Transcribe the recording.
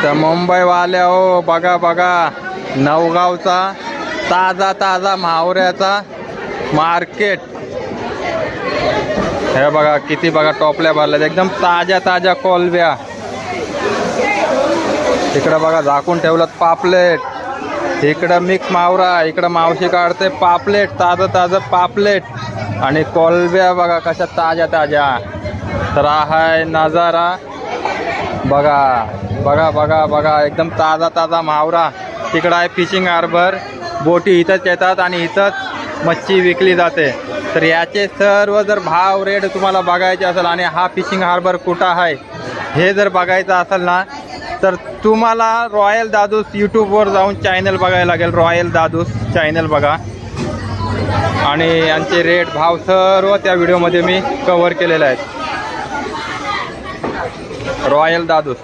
तर मुंबईवाल्या हो, बघा बघा नवगावचा ताजा ताजा मावऱ्याचा मार्केट. हे बघा किती बघा टोपल्या भरल्या एकदम ताज्या ताज्या कोलब्या. इकडं बघा झाकून ठेवलं पापलेट. इकडं मिक्स मावरा, इकडं मावशी काढते पापलेट, ताजं ताजं पापलेट. आणि कोलब्या बघा कशा ताज्या ताज्या. तर हा नजारा बघा बघा बघा बघा एकदम ताजा ताजा मावरा. तिकडं आहे फिशिंग हार्बर. बोटी इथंच येतात आणि इथंच मच्छी विकली जाते. तर याचे सर्व जर भाव रेट तुम्हाला बघायचे असेल आणि हा फिशिंग हार्बर कुठं आहे हे जर बघायचं असेल ना, तर तुम्हाला रॉयल दादूस यूट्यूबवर जाऊन चॅनल बघायला लागेल. रॉयल दादूस चॅनल बघा आणि यांचे रेट भाव सर्व त्या व्हिडिओमध्ये मी कव्हर केलेले आहेत. रॉयल दादूस.